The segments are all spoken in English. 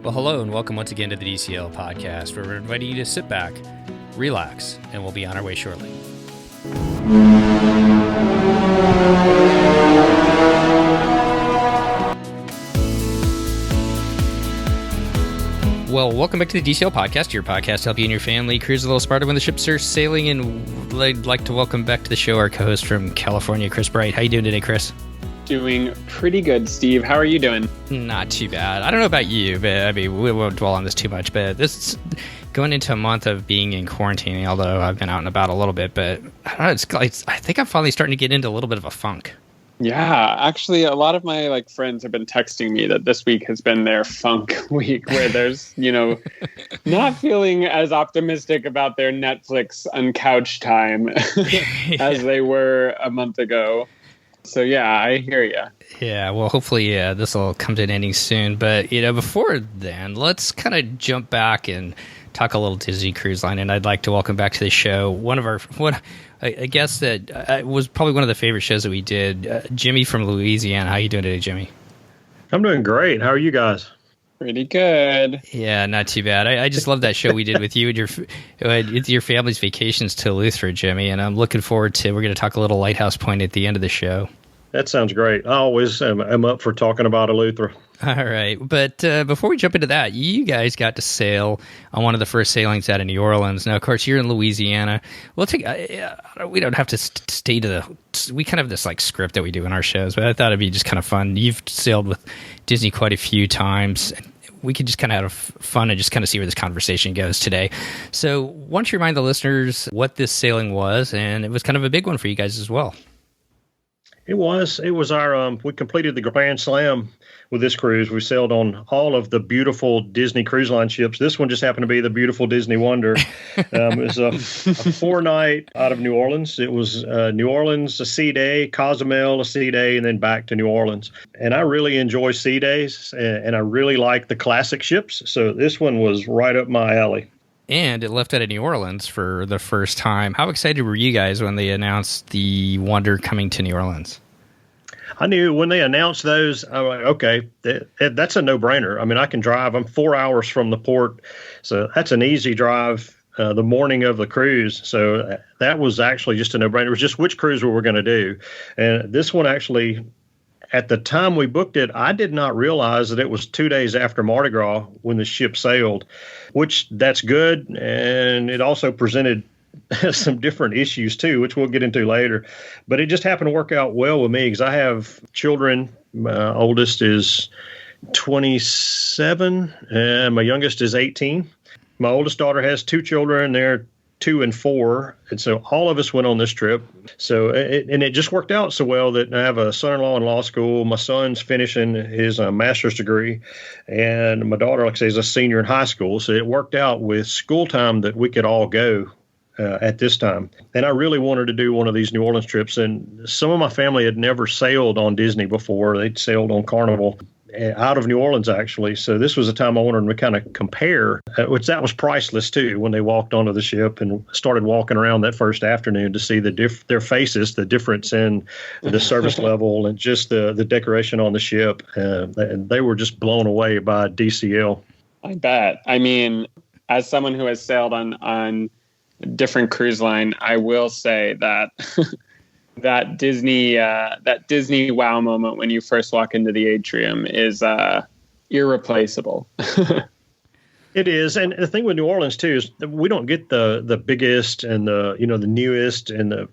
Well, hello and welcome once again to the DCL podcast, where we're inviting you to sit back, relax, and we'll be on our way shortly. Well, welcome back to the DCL podcast, your podcast to help you and your family cruise a little smarter when the ships are sailing. And I'd like to welcome back to the show our co-host from California, Chris Bright. How you doing today, Chris? Doing pretty good, Steve. How are you doing? Not too bad. I don't know about you, but I mean, we won't dwell on this too much. But this is going into a month of being in quarantine, although I've been out and about a little bit. But I don't know, I think I'm finally starting to get into a little bit of a funk. Yeah, actually, a lot of my friends have been texting me that this week has been their funk week, where there's, not feeling as optimistic about their Netflix and couch time as they were a month ago. So, yeah, I hear you. Yeah, well, hopefully this will come to an ending soon. But, before then, let's kind of jump back and talk a little Disney Cruise Line. And I'd like to welcome back to the show I guess that was probably one of the favorite shows that we did. Jimmy from Louisiana. How you doing today, Jimmy? I'm doing great. How are you guys? Pretty good. Yeah, not too bad. I just love that show we did with you and your family's vacations to Eleuthera, Jimmy. And I'm looking forward to, we're going to talk a little Lighthouse Point at the end of the show. That sounds great. I always am up for talking about Eleuthera. All right. But before we jump into that, you guys got to sail on one of the first sailings out of New Orleans. Now, of course, you're in Louisiana. We don't have to stay to we kind of have this like script that we do in our shows, but I thought it'd be just kind of fun. You've sailed with Disney quite a few times. We could just kind of have fun and just kind of see where this conversation goes today. So why don't you remind the listeners what this sailing was, and it was kind of a big one for you guys as well. It was our, we completed the Grand Slam with this cruise. We sailed on all of the beautiful Disney Cruise Line ships. This one just happened to be the beautiful Disney Wonder. It was a 4-night out of New Orleans. It was New Orleans, a sea day, Cozumel, a sea day, and then back to New Orleans. And I really enjoy sea days, and I really like the classic ships. So this one was right up my alley. And it left out of New Orleans for the first time. How excited were you guys when they announced the Wonder coming to New Orleans? I knew when they announced those, I was like, okay, that's a no-brainer. I mean, I can drive. I'm 4 hours from the port, so that's an easy drive the morning of the cruise. So that was actually just a no-brainer. It was just which cruise we were going to do. And this one actually, at the time we booked it, I did not realize that it was 2 days after Mardi Gras when the ship sailed, which that's good. And it also presented some different issues too, which we'll get into later. But it just happened to work out well with me because I have children. My oldest is 27 and my youngest is 18. My oldest daughter has 2 children. They're 2 and 4. And so all of us went on this trip. So, it just worked out so well that I have a son-in-law in law school. My son's finishing his master's degree. And my daughter, like I say, is a senior in high school. So it worked out with school time that we could all go at this time. And I really wanted to do one of these New Orleans trips. And some of my family had never sailed on Disney before. They'd sailed on Carnival out of New Orleans, actually. So this was a time I wanted to kind of compare, which that was priceless, too, when they walked onto the ship and started walking around that first afternoon to see their faces, the difference in the service level and just the decoration on the ship. And they were just blown away by DCL. I bet. I mean, as someone who has sailed on different cruise line, I will say that that Disney wow moment when you first walk into the atrium is irreplaceable. It is, and the thing with New Orleans too is that we don't get the biggest and the newest and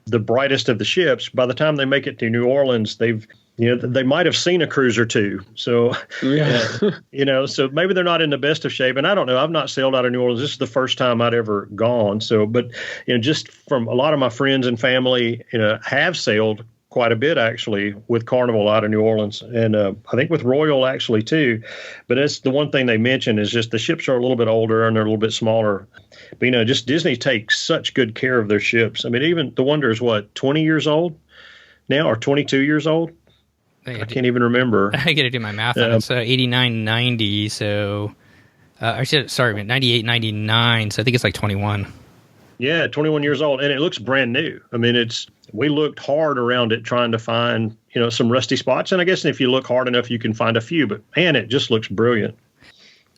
the brightest of the ships. By the time they make it to New Orleans, they might have seen a cruise or two. So, so maybe they're not in the best of shape. And I don't know. I've not sailed out of New Orleans. This is the first time I'd ever gone. So, but, just from a lot of my friends and family, have sailed quite a bit, actually, with Carnival out of New Orleans. And I think with Royal, actually, too. But it's the one thing they mention is just the ships are a little bit older and they're a little bit smaller. But, just Disney takes such good care of their ships. I mean, even the Wonder is, 20 years old now or 22 years old? I can't even remember. I got to do my math on it. So 89, 90. So, 98, 99. So I think it's like 21. Yeah, 21 years old. And it looks brand new. I mean, we looked hard around it trying to find, some rusty spots. And I guess if you look hard enough, you can find a few. But, man, it just looks brilliant.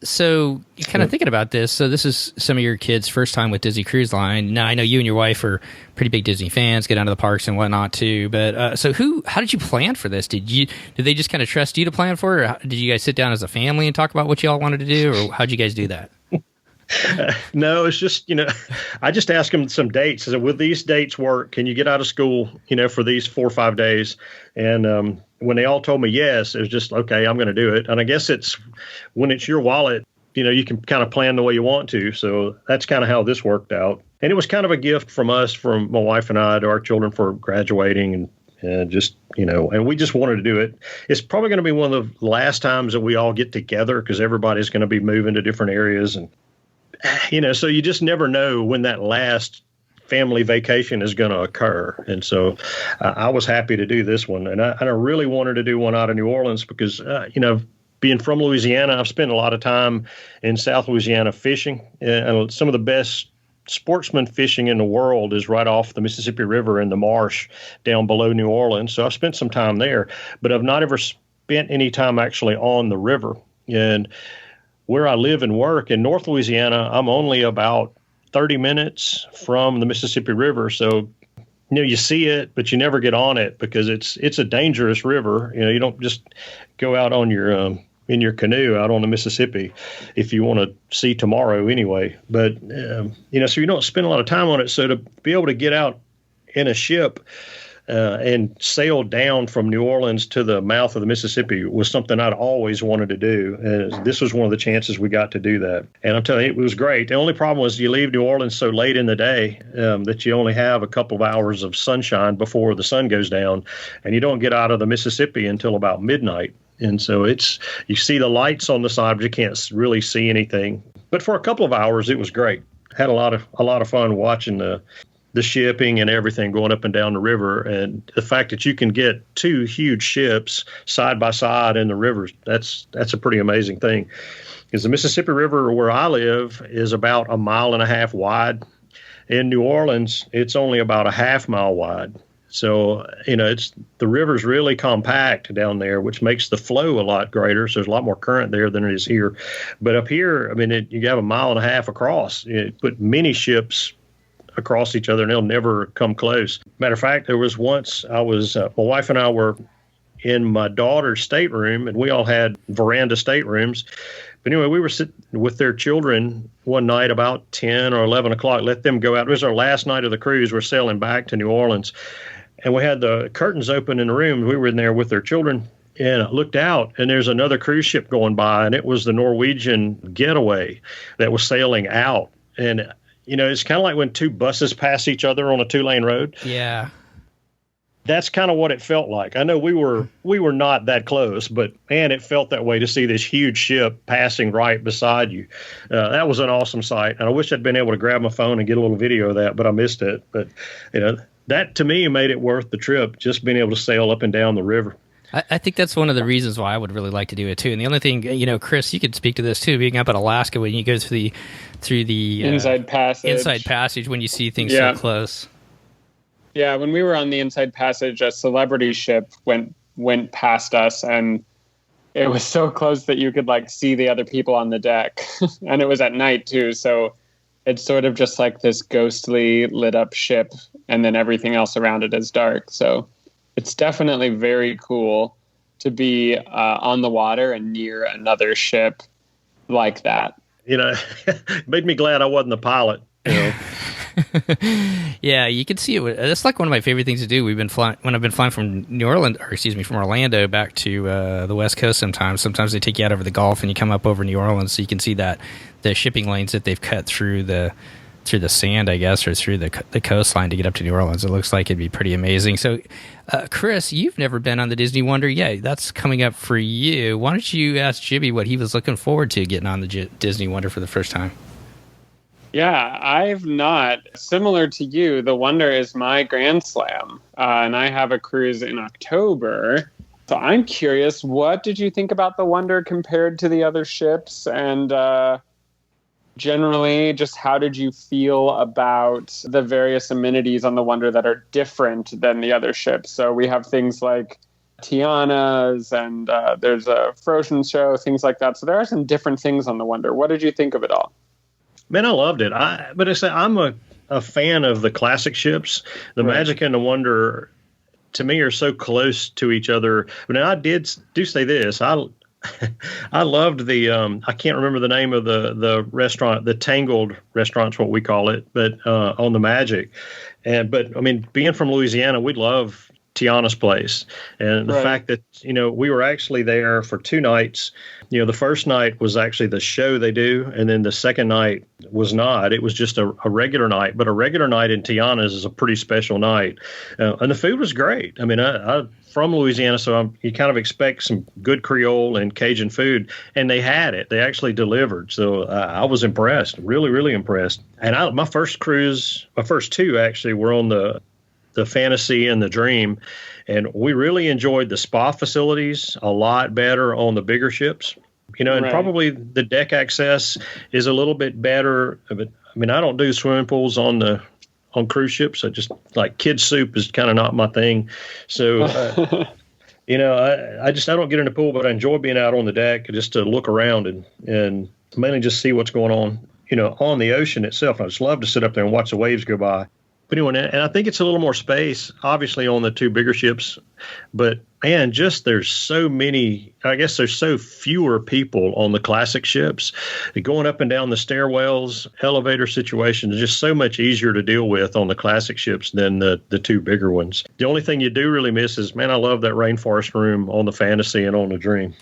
So, you're kind of thinking about this. So, this is some of your kids' first time with Disney Cruise Line. Now, I know you and your wife are pretty big Disney fans, get down to the parks and whatnot too. But so, how did you plan for this? Did they just kind of trust you to plan for it, or did you guys sit down as a family and talk about what you all wanted to do, or how'd you guys do that? No, it's just, I just asked them some dates. I said, will these dates work? Can you get out of school, for these 4 or 5 days? And when they all told me yes, it was just, okay, I'm going to do it. And I guess when it's your wallet, you can kind of plan the way you want to. So that's kind of how this worked out. And it was kind of a gift from my wife and I, to our children for graduating and just, and we just wanted to do it. It's probably going to be one of the last times that we all get together because everybody's going to be moving to different areas. And, so you just never know when that last family vacation is going to occur. And so I was happy to do this one. And I really wanted to do one out of New Orleans because, being from Louisiana, I've spent a lot of time in South Louisiana fishing. And some of the best sportsman fishing in the world is right off the Mississippi River in the marsh down below New Orleans. So I've spent some time there, but I've not ever spent any time actually on the river. And where I live and work in North Louisiana, I'm only about 30 minutes from the Mississippi River. So, you see it, but you never get on it because it's a dangerous river. You don't just go out on your in your canoe out on the Mississippi if you want to see tomorrow anyway. But, so you don't spend a lot of time on it. So to be able to get out in a ship and sail down from New Orleans to the mouth of the Mississippi was something I'd always wanted to do. And this was one of the chances we got to do that. And I'm telling you, it was great. The only problem was you leave New Orleans so late in the day that you only have a couple of hours of sunshine before the sun goes down, and you don't get out of the Mississippi until about midnight. And so you see the lights on the side, but you can't really see anything. But for a couple of hours, it was great. Had a lot of fun watching the shipping and everything going up and down the river. And the fact that you can get 2 huge ships side by side in the rivers, that's a pretty amazing thing. Because the Mississippi River where I live is about 1.5 miles wide. In New Orleans, it's only about a 1/2 mile wide. So, the river's really compact down there, which makes the flow a lot greater. So there's a lot more current there than it is here. But up here, you have 1.5 miles across. You put many ships across each other and they'll never come close. Matter of fact, there was once my wife and I were in my daughter's stateroom, and we all had veranda staterooms. But anyway, we were sitting with their children one night about 10 or 11 o'clock, let them go out. It was our last night of the cruise. We're sailing back to New Orleans, and we had the curtains open in the room. We were in there with their children, and I looked out, and there's another cruise ship going by, and it was the Norwegian Getaway that was sailing out. And it's kind of like when 2 buses pass each other on a 2-lane road. Yeah. That's kind of what it felt like. I know we were not that close, but man, it felt that way to see this huge ship passing right beside you. That was an awesome sight. And I wish I'd been able to grab my phone and get a little video of that, but I missed it. But, that to me made it worth the trip, just being able to sail up and down the river. I think that's one of the reasons why I would really like to do it too. And the only thing, Chris, you could speak to this too, being up in Alaska when you go through the Inside Passage when you see things so close. Yeah, when we were on the Inside Passage, a celebrity ship went past us, and it was so close that you could see the other people on the deck. And it was at night too, so it's sort of just like this ghostly lit up ship, and then everything else around it is dark. So it's definitely very cool to be on the water and near another ship like that. It made me glad I wasn't the pilot. Yeah, you can see it. It's like one of my favorite things to do. We've been flying when I've been flying from from Orlando back to the West Coast. Sometimes they take you out over the Gulf and you come up over New Orleans, so you can see the shipping lanes that they've cut through the sand, I guess, or through the coastline to get up to New Orleans. It looks like it'd be pretty amazing. So, Chris, you've never been on the Disney Wonder. Yeah, that's coming up for you. Why don't you ask Jimmy what he was looking forward to getting on the Disney Wonder for the first time? Yeah, I've not. Similar to you, the Wonder is my Grand Slam, and I have a cruise in October. So I'm curious, what did you think about the Wonder compared to the other ships? And generally, just how did you feel about the various amenities on the Wonder that are different than the other ships? So we have things like Tiana's, and there's a Frozen show, things like that. So there are some different things on the Wonder. What did you think of it all? Man, I loved it. I'm a fan of the classic ships. The Right. Magic and the Wonder, to me, are so close to each other. But I do say this. I loved the I can't remember the name of the restaurant, the Tangled restaurant's what we call it, but on the Magic. But I mean, being from Louisiana, we love Tiana's place, and the Right. fact that we were actually there for 2 nights. The first night was actually the show they do, and then the second night was not. It was just a regular night, but a regular night in Tiana's is a pretty special night, and the food was great. I mean, I'm from Louisiana, so you kind of expect some good Creole and Cajun food, and they had it. They actually delivered, so I was impressed, really, really impressed. And my first two actually were on the Fantasy and the Dream, and we really enjoyed the spa facilities a lot better on the bigger ships. And Right. probably the deck access is a little bit better. But I mean, I don't do swimming pools on cruise ships. I just like kids soup is kind of not my thing. So, I don't get in the pool, but I enjoy being out on the deck just to look around and mainly just see what's going on, on the ocean itself. I just love to sit up there and watch the waves go by. But anyway, and I think it's a little more space, obviously, on the 2 bigger ships. But, man, there's so fewer people on the classic ships. Going up and down the stairwells, elevator situations, just so much easier to deal with on the classic ships than the 2 bigger ones. The only thing you do really miss is, man, I love that rainforest room on the Fantasy and on the Dream.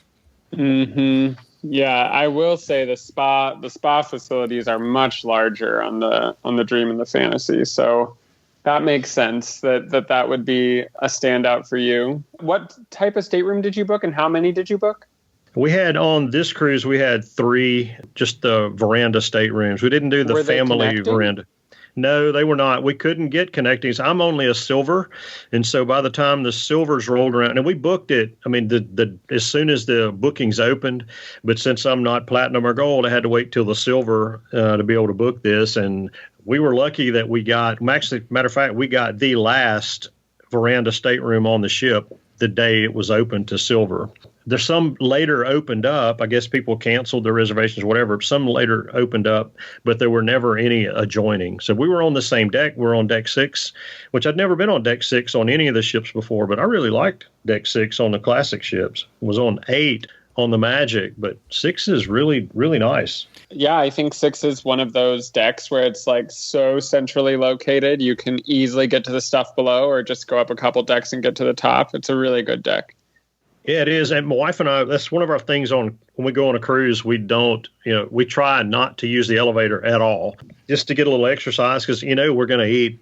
Mm-hmm. Yeah, I will say the spa facilities are much larger on the Dream and the Fantasy. So that makes sense that would be a standout for you. What type of stateroom did you book, and how many did you book? We had on this cruise, we had 3, just the veranda staterooms. We didn't do the Were they family connecting? veranda. No, they were not. We couldn't get connectings. I'm only a silver, and so by the time the silvers rolled around, and we booked it, I mean, as soon as the bookings opened, but since I'm not platinum or gold, I had to wait till the silver to be able to book this, and we were lucky that we got, actually, matter of fact, we got the last veranda stateroom on the ship the day it was open to silver. There's some later opened up. I guess people canceled their reservations or whatever. Some later opened up, but there were never any adjoining. So we were on the same deck. We're on deck 6, which I'd never been on deck 6 on any of the ships before, but I really liked deck 6 on the classic ships. Was on 8 on the Magic, but 6 is really, really nice. Yeah, I think 6 is one of those decks where it's like so centrally located. You can easily get to the stuff below or just go up a couple decks and get to the top. It's a really good deck. Yeah, it is. And my wife and I, that's one of our things when we go on a cruise, we we try not to use the elevator at all, just to get a little exercise because, we're going to eat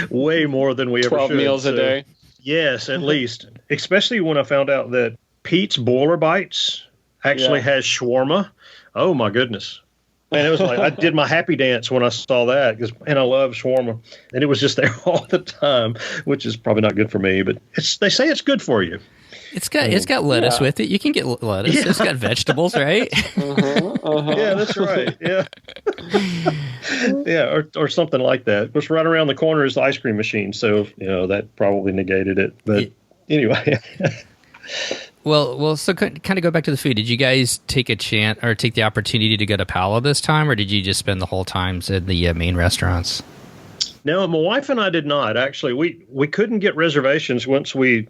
way more than we ever should. 12 meals a day. Yes, at least. Especially when I found out that Pete's Boiler Bites actually has shawarma. Oh, my goodness. And it was like, I did my happy dance when I saw that and I love shawarma. And it was just there all the time, which is probably not good for me, but they say it's good for you. It's got lettuce with it. You can get lettuce. Yeah. It's got vegetables, right? Yeah, that's right. Yeah. Yeah, or something like that. Just right around the corner is the ice cream machine. So, that probably negated it. But anyway. Well, so kind of go back to the food. Did you guys take a chance or take the opportunity to go to Palo this time, or did you just spend the whole time in the main restaurants? No, my wife and I did not. Actually, we couldn't get reservations once we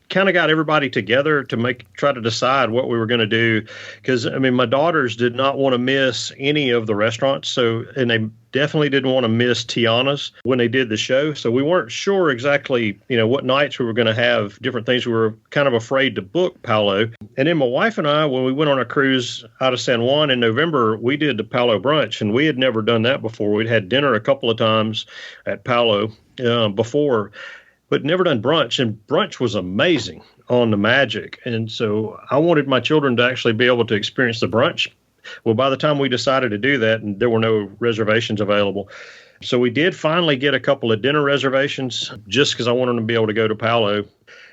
kind of got everybody together to try to decide what we were going to do. Because, I mean, my daughters did not want to miss any of the restaurants. And they definitely didn't want to miss Tiana's when they did the show. So we weren't sure exactly, what nights we were going to have different things. We were kind of afraid to book Palo. And then my wife and I, when we went on a cruise out of San Juan in November, we did the Palo brunch, and we had never done that before. We'd had dinner a couple of times at Palo before, but never done brunch, and brunch was amazing on the Magic. And so I wanted my children to actually be able to experience the brunch. Well, by the time we decided to do that, and there were no reservations available. So we did finally get a couple of dinner reservations just because I wanted to be able to go to Palo.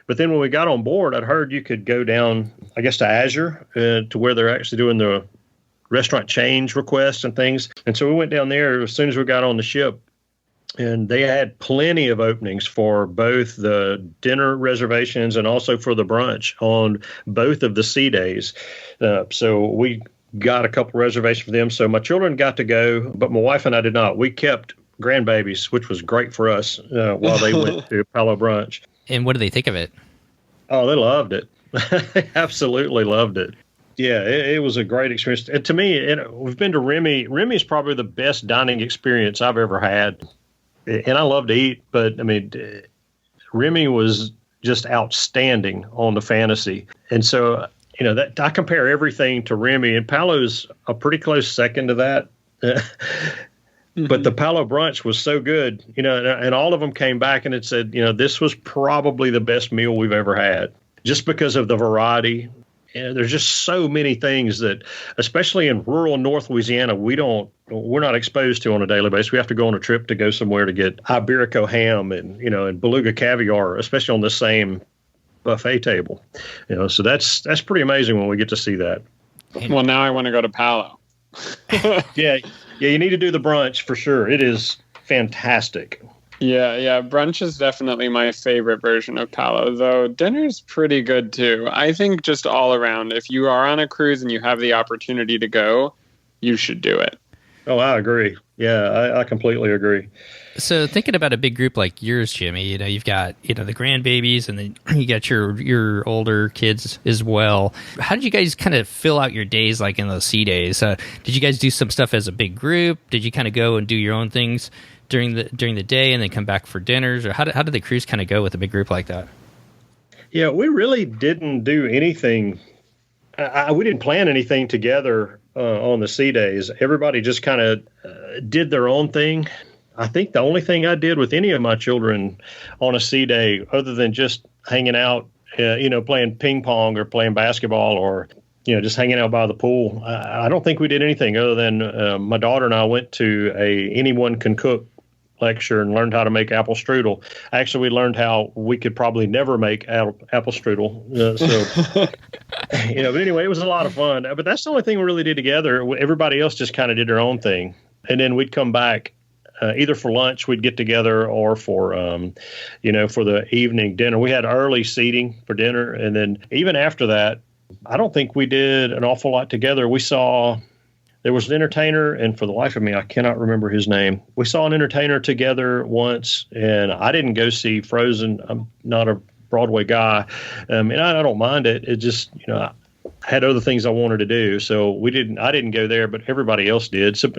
But then when we got on board, I'd heard you could go down, I guess, to Azure to where they're actually doing the restaurant change requests and things. And so we went down there as soon as we got on the ship. And they had plenty of openings for both the dinner reservations and also for the brunch on both of the C days. So we got a couple reservations for them. So my children got to go, but my wife and I did not. We kept grandbabies, which was great for us while they went to Palo Brunch. And what do they think of it? Oh, they loved it. They absolutely loved it. Yeah, it was a great experience. And to me, we've been to Remy. Remy is probably the best dining experience I've ever had. And I love to eat, but I mean, Remy was just outstanding on the Fantasy. And so, that I compare everything to Remy, and Palo's a pretty close second to that. But the Palo Brunch was so good, and all of them came back and had said, this was probably the best meal we've ever had, just because of the variety. There's just so many things that, especially in rural North Louisiana, we're not exposed to on a daily basis. We have to go on a trip to go somewhere to get Iberico ham and beluga caviar, especially on the same buffet table. So that's pretty amazing when we get to see that. Well, now I want to go to Palo. Yeah, you need to do the brunch for sure. It is fantastic. Yeah. Brunch is definitely my favorite version of Palo, though dinner's pretty good too. I think just all around, if you are on a cruise and you have the opportunity to go, you should do it. Oh, I agree. Yeah, I completely agree. So thinking about a big group like yours, Jimmy, you've got, the grandbabies and then you got your older kids as well. How did you guys kind of fill out your days like in those C days? Did you guys do some stuff as a big group? Did you kind of go and do your own things during the day and then come back for dinners? Or how did the cruise kind of go with a big group like that? Yeah, we really didn't do anything. We didn't plan anything together on the C days. Everybody just kind of did their own thing. I think the only thing I did with any of my children on a C day, other than just hanging out, playing ping pong or playing basketball or, just hanging out by the pool, I don't think we did anything other than my daughter and I went to a Anyone Can Cook lecture and learned how to make apple strudel. Actually, we learned how we could probably never make apple strudel. But anyway, it was a lot of fun. But that's the only thing we really did together. Everybody else just kind of did their own thing. And then we'd come back either for lunch, we'd get together, or for, for the evening dinner. We had early seating for dinner. And then even after that, I don't think we did an awful lot together. There was an entertainer, and for the life of me, I cannot remember his name. We saw an entertainer together once, and I didn't go see Frozen. I'm not a Broadway guy, and I don't mind it. It just, I had other things I wanted to do, so I didn't go there, but everybody else did. So,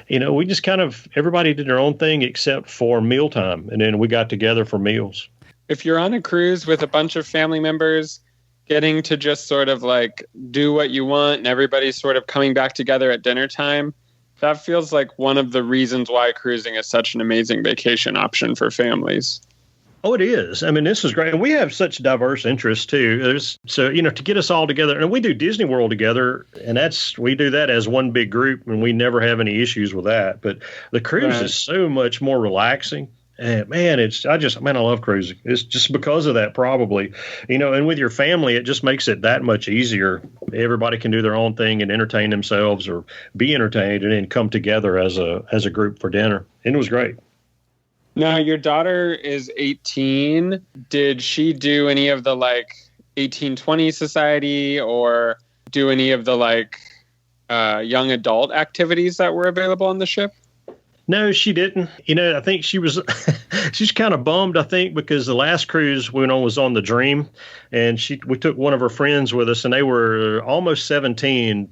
we just everybody did their own thing except for mealtime, and then we got together for meals. If you're on a cruise with a bunch of family members, getting to just sort of like do what you want and everybody's sort of coming back together at dinner time, that feels like one of the reasons why cruising is such an amazing vacation option for families. Oh, it is. I mean, this is great. And we have such diverse interests too. To get us all together, and we do Disney World together, and we do that as one big group, and we never have any issues with that. But the cruise is so much more relaxing. And man, I love cruising. It's just because of that, probably, and with your family, it just makes it that much easier. Everybody can do their own thing and entertain themselves or be entertained and then come together as a group for dinner. And it was great. Now, your daughter is 18. Did she do any of the 1820 Society or do any of the young adult activities that were available on the ship? No, she didn't. I think she's kind of bummed, I think, because the last cruise we went on was on the Dream, and we took one of her friends with us, and they were almost 17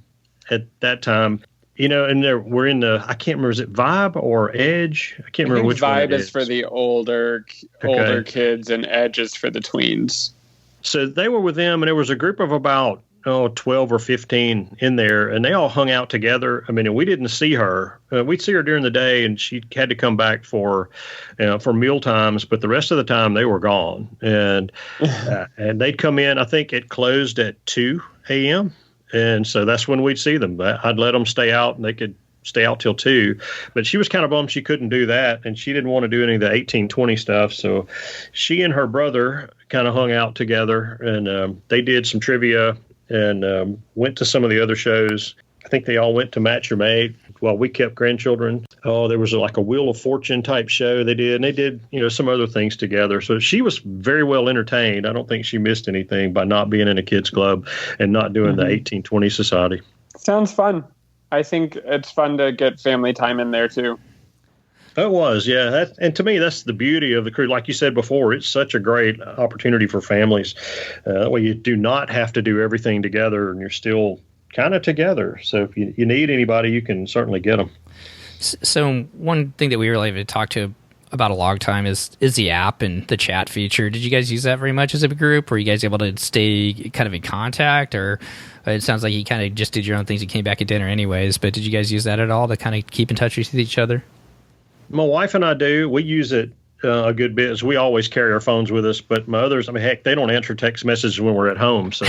at that time. And we're in I can't remember, is it Vibe or Edge? I can't remember which one it is. Vibe is for the older kids, and Edge is for the tweens. So they were with them, and there was a group of about 12 or 15 in there, and they all hung out together. I mean, and we didn't see her. We'd see her during the day, and she had to come back for meal times, but the rest of the time they were gone. And and they'd come in, I think it closed at 2 a.m., and so that's when we'd see them. I'd let them stay out, and they could stay out till 2. But she was kind of bummed she couldn't do that, and she didn't want to do any of the 1820 stuff. So she and her brother kind of hung out together, and they did some trivia and went to some of the other shows. I think they all went to Match Your Mate while we kept grandchildren. Oh, there was like a Wheel of Fortune type show they did, and they did, some other things together. So she was very well entertained. I don't think she missed anything by not being in a kids club and not doing the 1820 Society. Sounds fun. I think it's fun to get family time in there too. It was, yeah. And to me, that's the beauty of the cruise. Like you said before, it's such a great opportunity for families. That way you do not have to do everything together, and you're still kind of together. So if you need anybody, you can certainly get them. So one thing that we really have talked to about a long time is the app and the chat feature. Did you guys use that very much as a group? Were you guys able to stay kind of in contact, or it sounds like you kind of just did your own things. You came back at dinner anyways, but did you guys use that at all to kind of keep in touch with each other? My wife and I do. We use it a good bit. As we always carry our phones with us, but my others, heck, they don't answer text messages when we're at home. So,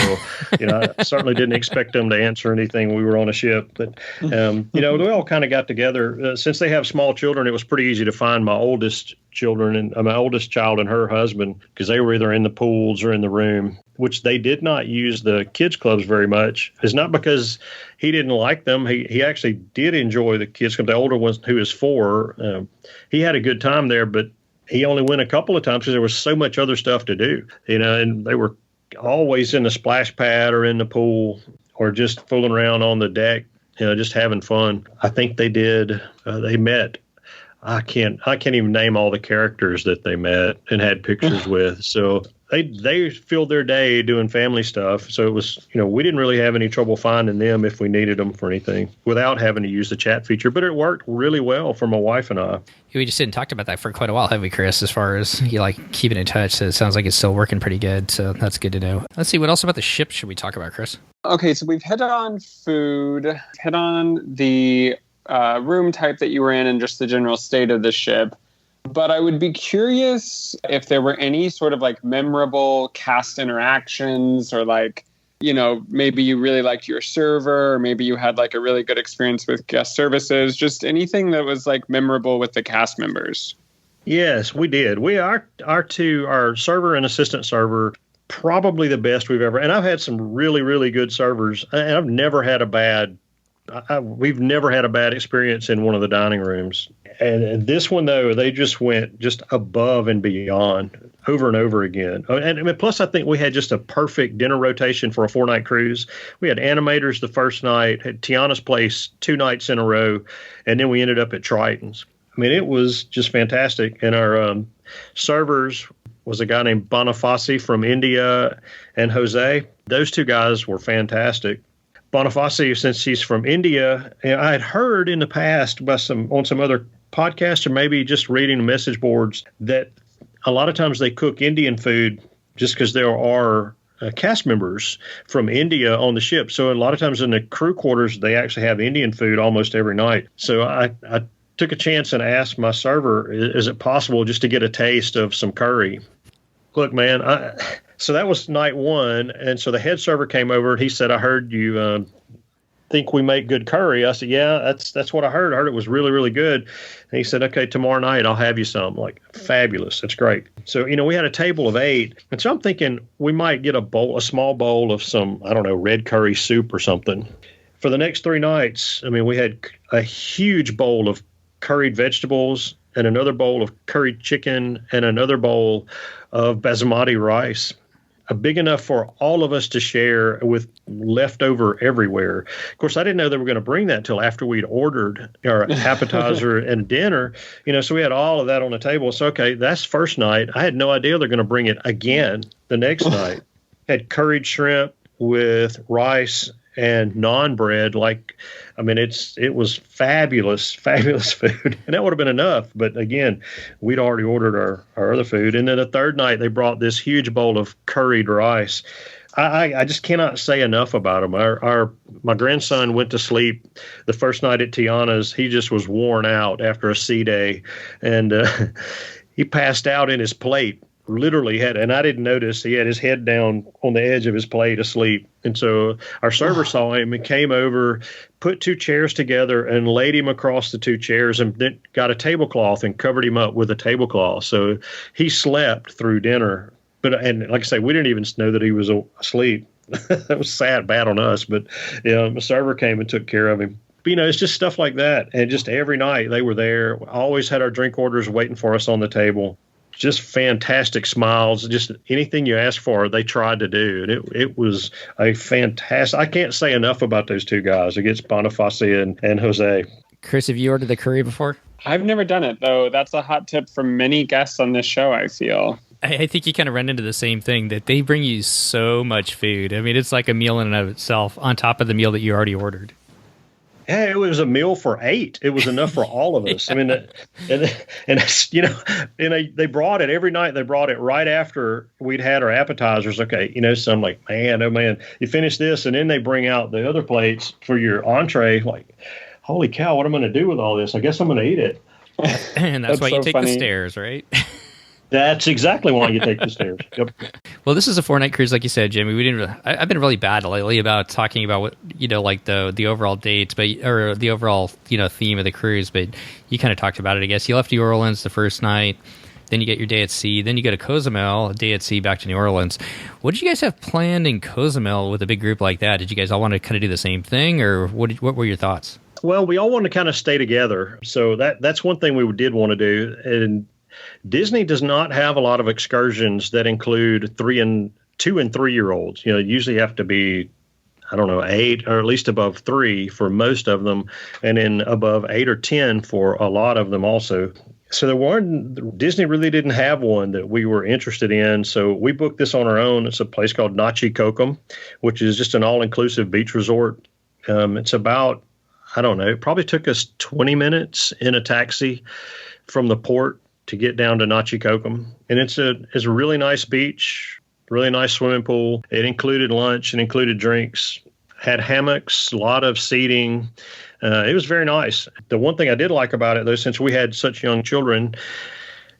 I certainly didn't expect them to answer anything when we were on a ship. But, we all kind of got together. Since they have small children, it was pretty easy to find my oldest children and my oldest child and her husband, because they were either in the pools or in the room, which they did not use the kids clubs very much. It's not because he didn't like them. He actually did enjoy the kids club. The older one, who is 4, he had a good time there, but he only went a couple of times because there was so much other stuff to do, and they were always in the splash pad or in the pool or just fooling around on the deck, just having fun. I think they did. They met. I can't even name all the characters that they met and had pictures with. So they filled their day doing family stuff. So it was, we didn't really have any trouble finding them if we needed them for anything without having to use the chat feature. But it worked really well for my wife and I. We just didn't talk about that for quite a while, have we, Chris, as far as you like keeping in touch? So it sounds like it's still working pretty good. So that's good to know. Let's see, what else about the ship should we talk about, Chris? Okay, so we've hit on food, hit on the room type that you were in and just the general state of the ship. But I would be curious if there were any sort of like memorable cast interactions, or like, maybe you really liked your server, or maybe you had like a really good experience with guest services, just anything that was like memorable with the cast members. Yes, we did. Our server and assistant server, probably the best we've ever, and I've had some really, really good servers, and I've never had we've never had a bad experience in one of the dining rooms. And this one, though, they just went just above and beyond over and over again. And plus, I think we had just a perfect dinner rotation for a 4-night cruise. We had animators the first night, had Tiana's Place 2 nights in a row, and then we ended up at Triton's. It was just fantastic. And our servers was a guy named Boniface from India and Jose. Those 2 guys were fantastic. Boniface, since he's from India, I had heard in the past on some other podcasts, or maybe just reading the message boards, that a lot of times they cook Indian food just because there are cast members from India on the ship. So a lot of times in the crew quarters, they actually have Indian food almost every night. So I took a chance and asked my server, is it possible just to get a taste of some curry? Look, man, so that was night 1. And so the head server came over and he said, I heard you think we make good curry. I said, yeah, that's what I heard. I heard it was really, really good. And he said, okay, tomorrow night I'll have you some. Like, fabulous. That's great. So, we had a table of 8. And so I'm thinking we might get a small bowl of some, I don't know, red curry soup or something. For the next 3 nights, we had a huge bowl of curried vegetables and another bowl of curried chicken and another bowl of basmati rice, big enough for all of us to share, with leftover everywhere. Of course, I didn't know they were going to bring that till after we'd ordered our appetizer and dinner, so we had all of that on the table. So, okay, that's first night. I had no idea they're going to bring it again the next night. Had curried shrimp with rice and naan bread. It was fabulous food. And that would have been enough. But again, we'd already ordered our other food. And then the third night, they brought this huge bowl of curried rice. I just cannot say enough about them. My grandson went to sleep the first night at Tiana's. He just was worn out after a sea day. And he passed out in his plate. Literally and I didn't notice, he had his head down on the edge of his plate asleep. And so our server saw him and came over, put 2 chairs together and laid him across the 2 chairs, and then got a tablecloth and covered him up with a tablecloth. So he slept through dinner. And like I say, we didn't even know that he was asleep. That was bad on us. But my server came and took care of him. But, it's just stuff like that. And just every night they were there, always had our drink orders waiting for us on the table. Just fantastic smiles. Just anything you asked for, they tried to do. And it was a fantastic. I can't say enough about those two guys against Bonifacio and Jose. Chris, have you ordered the curry before? I've never done it, though. That's a hot tip from many guests on this show, I feel. I think you kind of run into the same thing, that they bring you so much food. I mean, it's like a meal in and of itself on top of the meal that you already ordered. Yeah, it was a meal for 8. It was enough for all of us. I mean, and they brought it every night. They brought it right after we'd had our appetizers. Okay, so I'm like, man, you finish this, and then they bring out the other plates for your entree. Like, holy cow, what am I going to do with all this? I guess I'm going to eat it. And that's why you take funny. the stairs, right? That's exactly why you take the stairs. Yep. Well, this is a 4-night cruise, like you said, Jimmy. We didn't. I've been really bad lately about talking about what like the overall dates, or the overall theme of the cruise. But you kind of talked about it, I guess. You left New Orleans the first night, then you get your day at sea, then you go to Cozumel, a day at sea, back to New Orleans. What did you guys have planned in Cozumel with a big group like that? Did you guys all want to kind of do the same thing, or what were your thoughts? Well, we all want to kind of stay together, so that's one thing we did want to do. And Disney does not have a lot of excursions that include 2 and 3-year-olds. Usually have to be, 8 or at least above 3 for most of them, and then above 8 or 10 for a lot of them also. So Disney really didn't have one that we were interested in. So we booked this on our own. It's a place called Nachi Kokum, which is just an all-inclusive beach resort. It's about, it probably took us 20 minutes in a taxi from the port to get down to Nachi Kokum. And it's a really nice beach, really nice swimming pool. It included lunch and included drinks, had hammocks, a lot of seating. It was very nice. The one thing I did like about it, though, since we had such young children,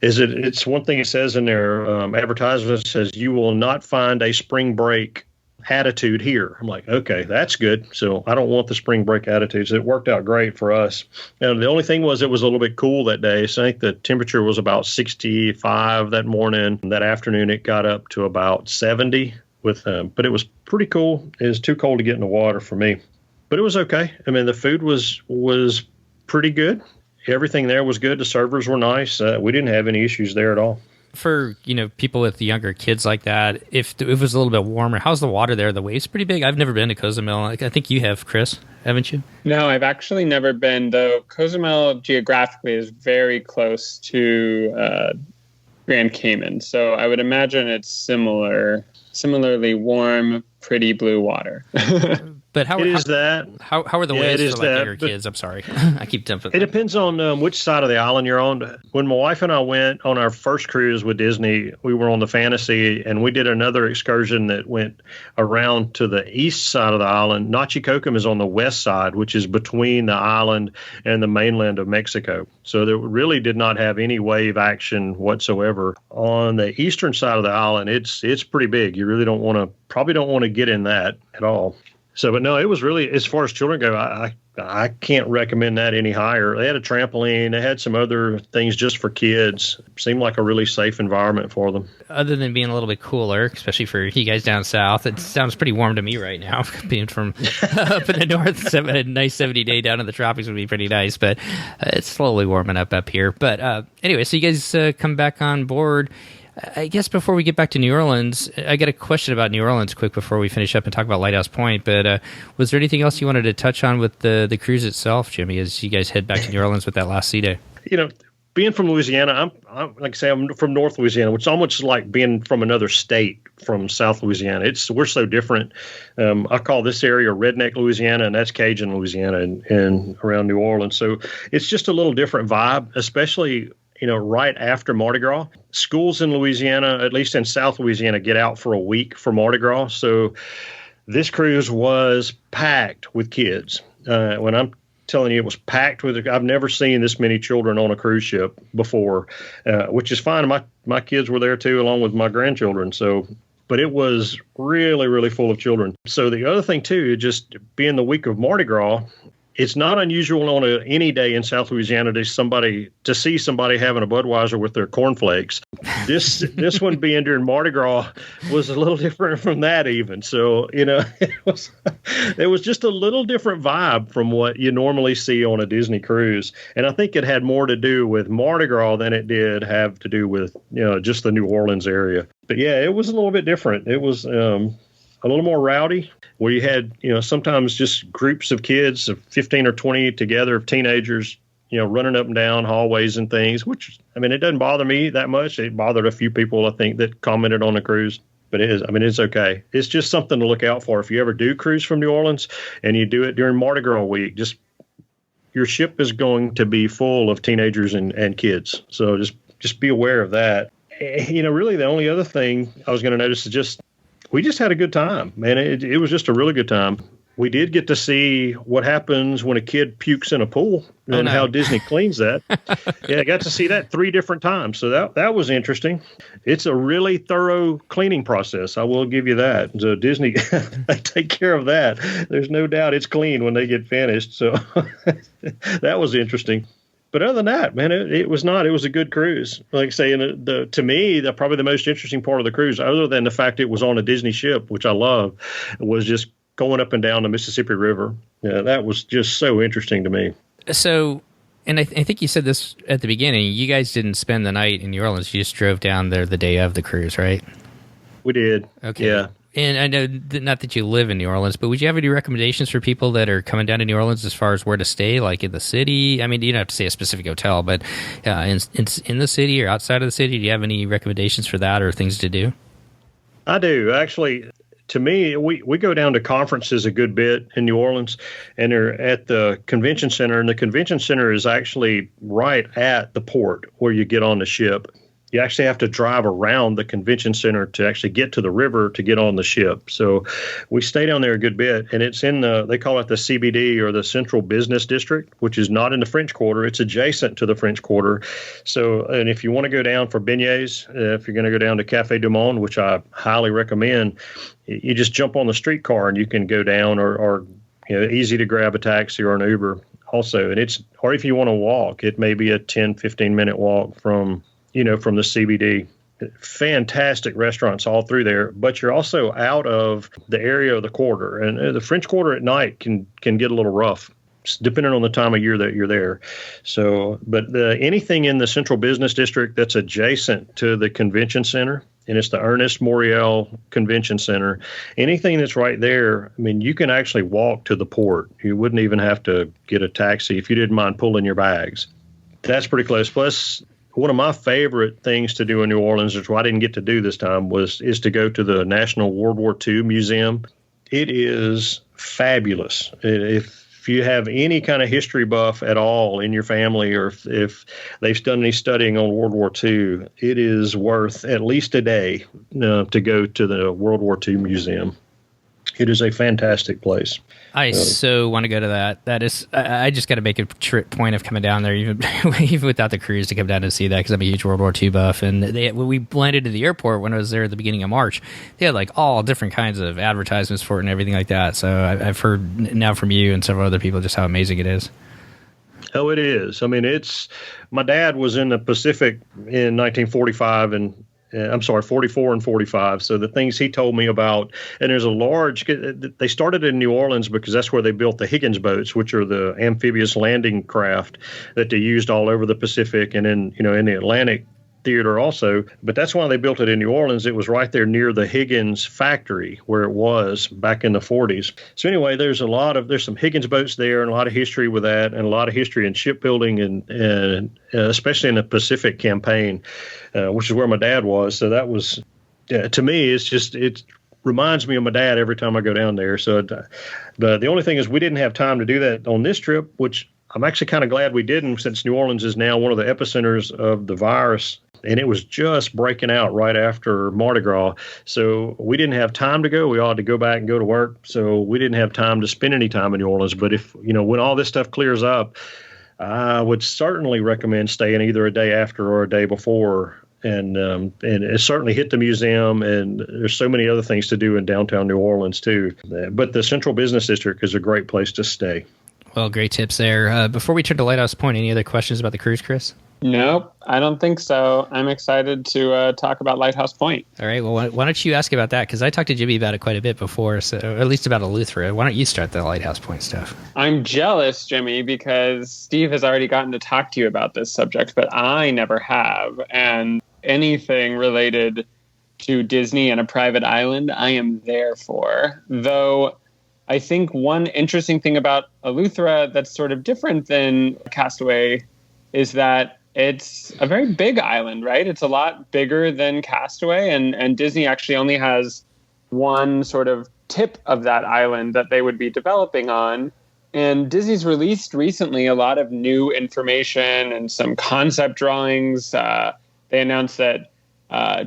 is that it's one thing it says in their advertisement, it says, you will not find a spring break attitude here. I'm like, okay, that's good. So I don't want the spring break attitudes. It worked out great for us. And the only thing was it was a little bit cool that day. So I think the temperature was about 65 that morning. That afternoon, it got up to about 70 but it was pretty cool. It was too cold to get in the water for me, but it was okay. I mean, the food was pretty good. Everything there was good. The servers were nice. We didn't have any issues there at all. For people with younger kids like that, if it was a little bit warmer, how's the water there? The waves pretty big? I've never been to Cozumel. I think you have, Chris, haven't you? No, I've actually never been, though. Cozumel geographically is very close to Grand Cayman, so I would imagine it's similarly warm, pretty blue water. But how are the waves for younger kids? I'm sorry, I keep jumping. It depends on which side of the island you're on. When my wife and I went on our first cruise with Disney, we were on the Fantasy, and we did another excursion that went around to the east side of the island. Nachi Kokum is on the west side, which is between the island and the mainland of Mexico. So there really did not have any wave action whatsoever. On the eastern side of the island, it's pretty big. You really probably don't want to get in that at all. So, but no, it was really, as far as children go, I can't recommend that any higher. They had a trampoline. They had some other things just for kids. Seemed like a really safe environment for them. Other than being a little bit cooler, especially for you guys down south, it sounds pretty warm to me right now. Being from up in the north, a nice 70-day down in the tropics would be pretty nice, but it's slowly warming up here. But anyway, so you guys come back on board. I guess before we get back to New Orleans, I got a question about New Orleans quick before we finish up and talk about Lighthouse Point. But was there anything else you wanted to touch on with the cruise itself, Jimmy, as you guys head back to New Orleans with that last sea day? Being from Louisiana, I'm like I say, I'm from North Louisiana, which is almost like being from another state from South Louisiana. We're so different. I call this area Redneck Louisiana, and that's Cajun Louisiana and around New Orleans. So it's just a little different vibe, especially right after Mardi Gras. Schools in Louisiana, at least in South Louisiana, get out for a week for Mardi Gras. So this cruise was packed with kids. When I'm telling you it was packed with, I've never seen this many children on a cruise ship before, which is fine. My kids were there too, along with my grandchildren. So, but it was really, really full of children. So the other thing too, just being the week of Mardi Gras, it's not unusual on any day in South Louisiana to see somebody having a Budweiser with their cornflakes. This one being during Mardi Gras was a little different from that even. So, it was just a little different vibe from what you normally see on a Disney cruise. And I think it had more to do with Mardi Gras than it did have to do with, just the New Orleans area. But yeah, it was a little bit different. It was a little more rowdy, where you had, sometimes just groups of kids of 15 or 20 together, of teenagers, running up and down hallways and things, which, it doesn't bother me that much. It bothered a few people, I think, that commented on the cruise. But it's okay. It's just something to look out for. If you ever do cruise from New Orleans and you do it during Mardi Gras week, your ship is going to be full of teenagers and kids. So just be aware of that. Really the only other thing I was going to notice is we just had a good time, man. It was just a really good time. We did get to see what happens when a kid pukes in a pool and how Disney cleans that. Yeah, I got to see that 3 different times. So that was interesting. It's a really thorough cleaning process. I will give you that. So Disney, they take care of that. There's no doubt it's clean when they get finished. So that was interesting. But other than that, man, it was a good cruise. Like I say, to me, probably the most interesting part of the cruise, other than the fact it was on a Disney ship, which I love, was just going up and down the Mississippi River. Yeah, that was just so interesting to me. So, and I think you said this at the beginning, you guys didn't spend the night in New Orleans. You just drove down there the day of the cruise, right? We did. Okay. Yeah. And I know, not that you live in New Orleans, but would you have any recommendations for people that are coming down to New Orleans as far as where to stay, like in the city? You don't have to say a specific hotel, but in the city or outside of the city, do you have any recommendations for that or things to do? I do. Actually, to me, we go down to conferences a good bit in New Orleans, and they're at the convention center, and the convention center is actually right at the port where you get on the ship. You actually have to drive around the convention center to actually get to the river to get on the ship. So we stay down there a good bit, and it's in they call it the CBD, or the Central Business District, which is not in the French Quarter. It's adjacent to the French Quarter. So, and if you want to go down for beignets, if you're going to go down to Café du Monde, which I highly recommend, you just jump on the streetcar and you can go down, or easy to grab a taxi or an Uber also. And or if you want to walk, it may be a 10, 15-minute walk from the CBD. Fantastic restaurants all through there, but you're also out of the area of the quarter. And the French Quarter at night can get a little rough, depending on the time of year that you're there. So, but anything in the Central Business District that's adjacent to the convention center, and it's the Ernest Morial Convention Center, anything that's right there, you can actually walk to the port. You wouldn't even have to get a taxi if you didn't mind pulling your bags. That's pretty close. Plus, one of my favorite things to do in New Orleans, which I didn't get to do this time, is to go to the National World War II Museum. It is fabulous. If you have any kind of history buff at all in your family, or if they've done any studying on World War II, it is worth at least a day to go to the World War II Museum. It is a fantastic place. I so want to go to that. That is, I just got to make a point of coming down there, even without the cruise, to come down and see that, because I'm a huge World War II buff. And when we landed at the airport, when I was there at the beginning of March, they had like all different kinds of advertisements for it and everything like that. So I've heard now from you and several other people just how amazing it is. Oh, it is. My dad was in the Pacific in 1945 and 44 and 45. So the things he told me about, and there's they started in New Orleans because that's where they built the Higgins boats, which are the amphibious landing craft that they used all over the Pacific and in the Atlantic theater also. But that's why they built it in New Orleans. It was right there near the Higgins factory where it was back in the 40s. So anyway, there's some Higgins boats there, and a lot of history with that, and a lot of history in shipbuilding, and especially in the Pacific campaign, which is where my dad was. So that was, to me, it reminds me of my dad every time I go down there. So the only thing is we didn't have time to do that on this trip, which I'm actually kind of glad we didn't, since New Orleans is now one of the epicenters of the virus. And it was just breaking out right after Mardi Gras. So we didn't have time to go. We ought to go back and go to work. So we didn't have time to spend any time in New Orleans. But if, when all this stuff clears up, I would certainly recommend staying either a day after or a day before. And certainly hit the museum. And there's so many other things to do in downtown New Orleans, too. But the Central Business District is a great place to stay. Well, great tips there. Before we turn to Lighthouse Point, any other questions about the cruise, Chris? Nope, I don't think so. I'm excited to talk about Lighthouse Point. All right. Well, why don't you ask about that? Because I talked to Jimmy about it quite a bit before, so at least about Eleuthera. Why don't you start the Lighthouse Point stuff? I'm jealous, Jimmy, because Steve has already gotten to talk to you about this subject, but I never have. And anything related to Disney and a private island, I am there for. Though I think one interesting thing about Eleuthera that's sort of different than Castaway is that it's a very big island, right? It's a lot bigger than Castaway, and Disney actually only has one sort of tip of that island that they would be developing on. And Disney's released recently a lot of new information and some concept drawings. They announced that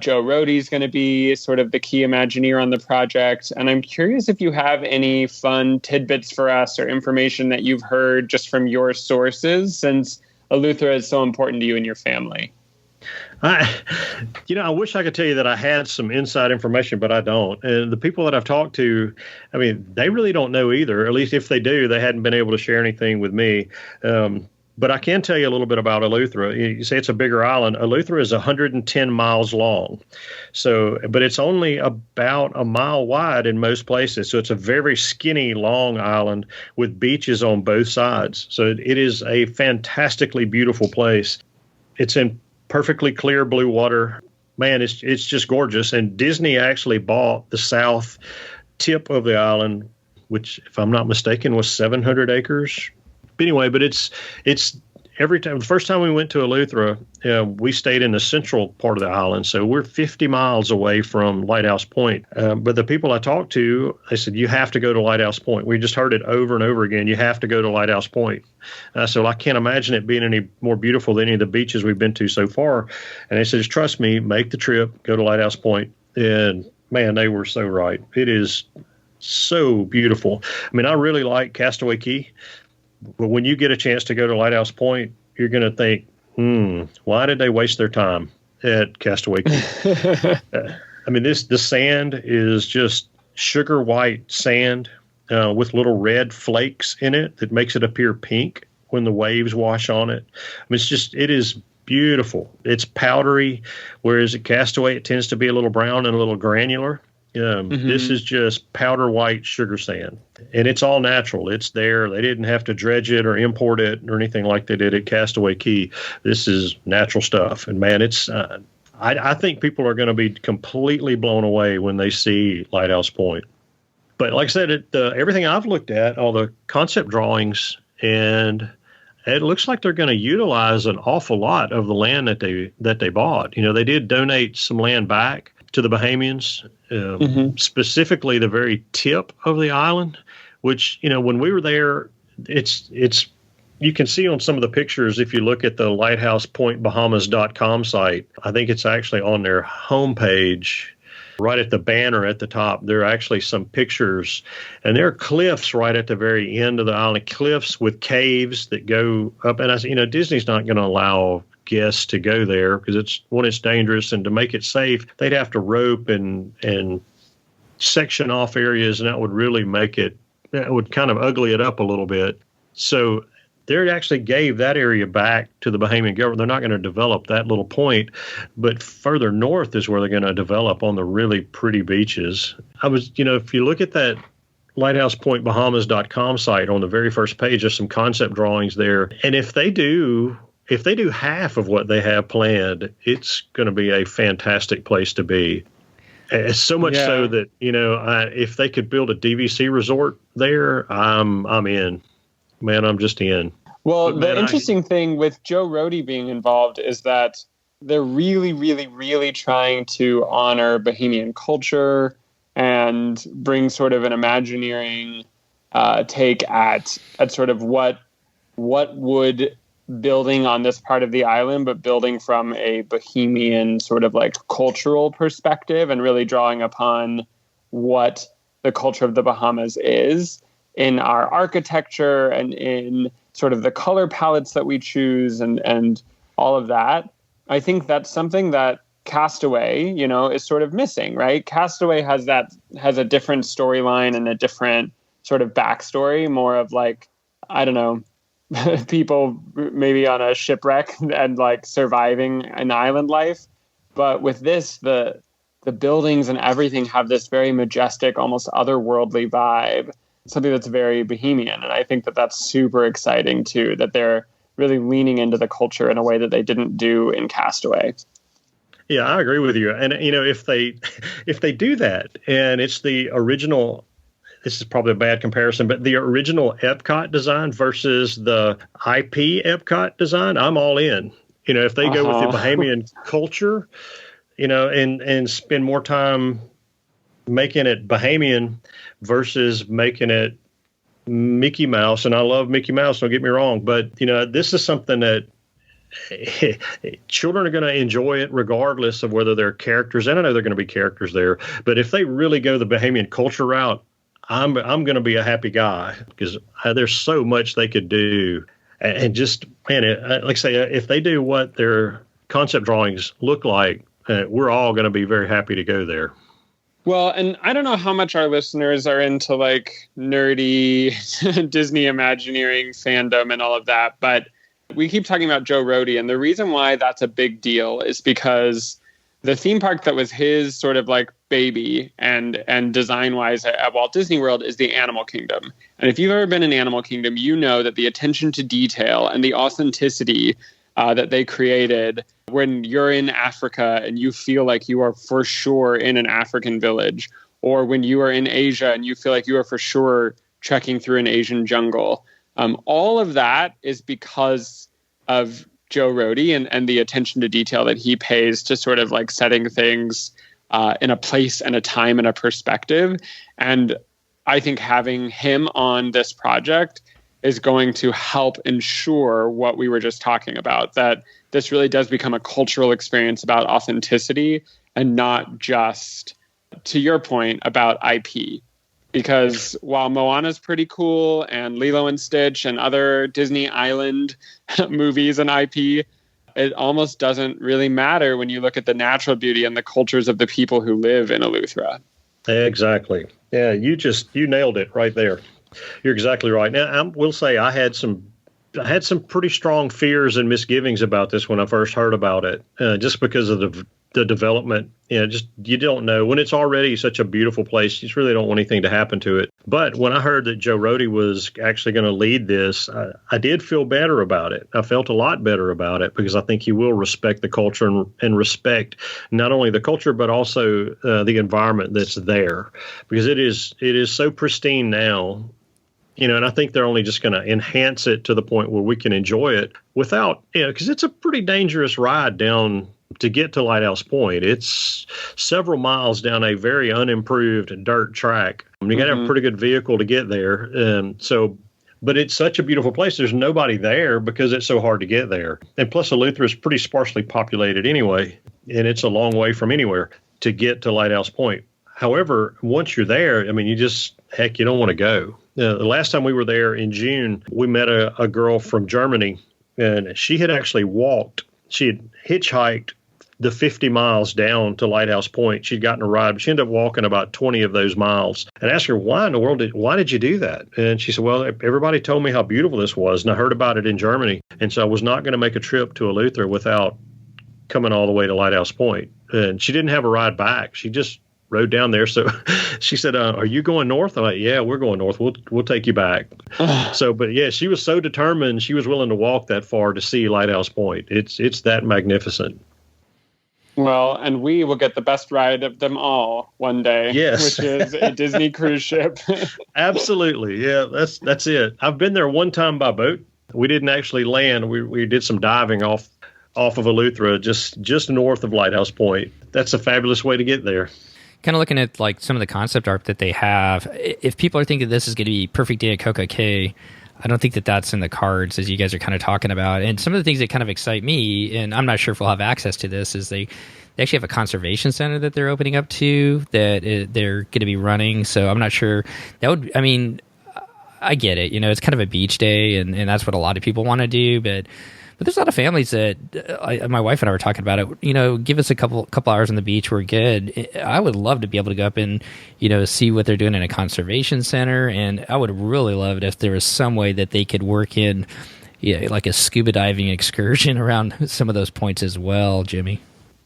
Joe Rohde is going to be sort of the key Imagineer on the project. And I'm curious if you have any fun tidbits for us or information that you've heard just from your sources, since Eleuthera is so important to you and your family. I wish I could tell you that I had some inside information, but I don't. And the people that I've talked to, I mean, they really don't know either. At least if they do, they hadn't been able to share anything with me. But I can tell you a little bit about Eleuthera. You say it's a bigger island. Eleuthera is 110 miles long. But it's only about a mile wide in most places. So it's a very skinny, long island with beaches on both sides. So it is a fantastically beautiful place. It's in perfectly clear blue water. Man, it's just gorgeous. And Disney actually bought the south tip of the island, which, if I'm not mistaken, was 700 acres. Anyway, but it's every time. The first time we went to Eleuthera, we stayed in the central part of the island, so we're 50 miles away from Lighthouse Point. But the people I talked to, they said, you have to go to Lighthouse Point. We just heard it over and over again. You have to go to Lighthouse Point. So I can't imagine it being any more beautiful than any of the beaches we've been to so far. And they said, just trust me, make the trip, go to Lighthouse Point. And man, they were so right. It is so beautiful. I mean, I really like Castaway Cay. But when you get a chance to go to Lighthouse Point, you're going to think, why did they waste their time at Castaway Cay? I mean, the sand is just sugar white sand with little red flakes in it that makes it appear pink when the waves wash on it. I mean, it is beautiful. It's powdery, whereas at Castaway, it tends to be a little brown and a little granular. This is just powder white sugar sand, and it's all natural. It's there. They didn't have to dredge it or import it or anything like they did at Castaway Cay. This is natural stuff. And man, it's, I think people are going to be completely blown away when they see Lighthouse Point. But like I said, everything I've looked at, all the concept drawings, and it looks like they're going to utilize an awful lot of the land that they bought. You know, they did donate some land back to the Bahamians, specifically the very tip of the island, which, you know, when we were there, it's you can see on some of the pictures, if you look at the lighthousepointbahamas.com site, I think it's actually on their homepage, right at the banner at the top, there are actually some pictures, and there are cliffs right at the very end of the island, cliffs with caves that go up. And Disney's not going to allow guests to go there because it's dangerous, and to make it safe, they'd have to rope and section off areas, and that would really would kind of ugly it up a little bit. So they actually gave that area back to the Bahamian government. They're not going to develop that little point, but further north is where they're going to develop on the really pretty beaches. If you look at that lighthousepointbahamas.com site, on the very first page, there's some concept drawings there. And if they do half of what they have planned, it's going to be a fantastic place to be. So much so that, if they could build a DVC resort there, I'm in. Man, I'm just in. Well, the interesting thing with Joe Rohde being involved is that they're really, really, really trying to honor Bahamian culture and bring sort of an Imagineering take at sort of what would building on this part of the island, but building from a Bahamian sort of like cultural perspective, and really drawing upon what the culture of the Bahamas is in our architecture and in sort of the color palettes that we choose and all of that. I think that's something that Castaway, is sort of missing, right? Castaway has a different storyline and a different sort of backstory, more of like I don't know, people maybe on a shipwreck and like surviving an island life. But with this, the buildings and everything have this very majestic, almost otherworldly vibe, something that's very bohemian. And I think that that's super exciting too, that they're really leaning into the culture in a way that they didn't do in Castaway. Yeah, I agree with you. And if they do that, and it's the original, this is probably a bad comparison, but the original Epcot design versus the IP Epcot design, I'm all in. If they go with the Bahamian culture, and spend more time making it Bahamian versus making it Mickey Mouse. And I love Mickey Mouse, don't get me wrong, but this is something that children are going to enjoy it regardless of whether they're characters. And I know they're going to be characters there, but if they really go the Bahamian culture route, I'm going to be a happy guy, because there's so much they could do. And just, man, like I say, if they do what their concept drawings look like, we're all going to be very happy to go there. Well, and I don't know how much our listeners are into like nerdy Disney Imagineering fandom and all of that, but we keep talking about Joe Rohde, and the reason why that's a big deal is because the theme park that was his sort of like baby and design-wise at Walt Disney World is the Animal Kingdom. And if you've ever been in Animal Kingdom, you know that the attention to detail and the authenticity that they created when you're in Africa and you feel like you are for sure in an African village, or when you are in Asia and you feel like you are for sure trekking through an Asian jungle. All of that is because of Joe Rohde and the attention to detail that he pays to sort of like setting things in a place and a time and a perspective. And I think having him on this project is going to help ensure what we were just talking about, that this really does become a cultural experience about authenticity and not just, to your point, about IP. Because while Moana's pretty cool and Lilo and Stitch and other Disney Island movies and IP, it almost doesn't really matter when you look at the natural beauty and the cultures of the people who live in Eleuthera. Exactly. Yeah, you nailed it right there. You're exactly right. Now, I will say I had some pretty strong fears and misgivings about this when I first heard about it, just because of the development. You don't know. When it's already such a beautiful place, you just really don't want anything to happen to it. But when I heard that Joe Rohde was actually going to lead this, I did feel better about it. I felt a lot better about it, because I think he will respect the culture and respect not only the culture, but also the environment that's there, because it is so pristine now. And I think they're only just going to enhance it to the point where we can enjoy it without, because it's a pretty dangerous ride down to get to Lighthouse Point. It's several miles down a very unimproved dirt track. You got to have a pretty good vehicle to get there. But it's such a beautiful place. There's nobody there because it's so hard to get there. And plus, Eleuthera is pretty sparsely populated anyway, and it's a long way from anywhere to get to Lighthouse Point. However, once you're there, you don't want to go. The last time we were there in June, we met a girl from Germany, and she had actually walked. She had hitchhiked the 50 miles down to Lighthouse Point. She'd gotten a ride, but she ended up walking about 20 of those miles. And I asked her, why did you do that? And she said, well, everybody told me how beautiful this was, and I heard about it in Germany. And so I was not going to make a trip to Eleuthera without coming all the way to Lighthouse Point. And she didn't have a ride back. She just rode down there. So she said, are you going north? I'm like, yeah, we're going north. We'll take you back. But yeah, she was so determined. She was willing to walk that far to see Lighthouse Point. It's that magnificent. Well, and we will get the best ride of them all one day. Yes. Which is a Disney cruise ship. Absolutely. Yeah, that's it. I've been there one time by boat. We didn't actually land. We did some diving off of Eleuthera, just north of Lighthouse Point. That's a fabulous way to get there. Kind of looking at like some of the concept art that they have, if people are thinking this is going to be Perfect Day at CocoCay, I don't think that that's in the cards, as you guys are kind of talking about. And some of the things that kind of excite me, and I'm not sure if we'll have access to this, is they actually have a conservation center that they're opening up to, that they're going to be running. So I'm not sure. I get it. It's kind of a beach day, and that's what a lot of people want to do. But there's a lot of families that my wife and I were talking about it. Give us a couple hours on the beach, we're good. I would love to be able to go up and see what they're doing in a conservation center, and I would really love it if there was some way that they could work in, like a scuba diving excursion around some of those points as well, Jimmy.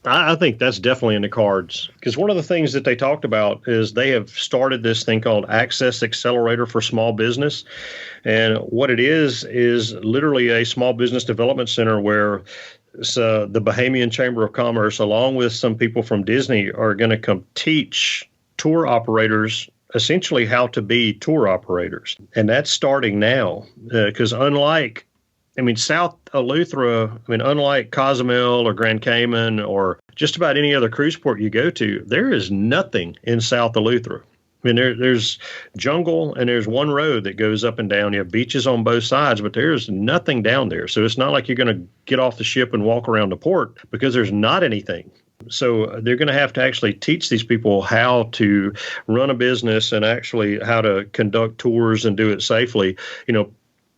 I think that's definitely in the cards, because one of the things that they talked about is they have started this thing called Access Accelerator for Small Business. And what it is literally a small business development center where the Bahamian Chamber of Commerce, along with some people from Disney, are going to come teach tour operators essentially how to be tour operators. And that's starting now, because South Eleuthera, unlike Cozumel or Grand Cayman or just about any other cruise port you go to, there is nothing in South Eleuthera. There's jungle and there's one road that goes up and down. You have beaches on both sides, but there's nothing down there. So it's not like you're going to get off the ship and walk around the port, because there's not anything. So they're going to have to actually teach these people how to run a business and actually how to conduct tours and do it safely.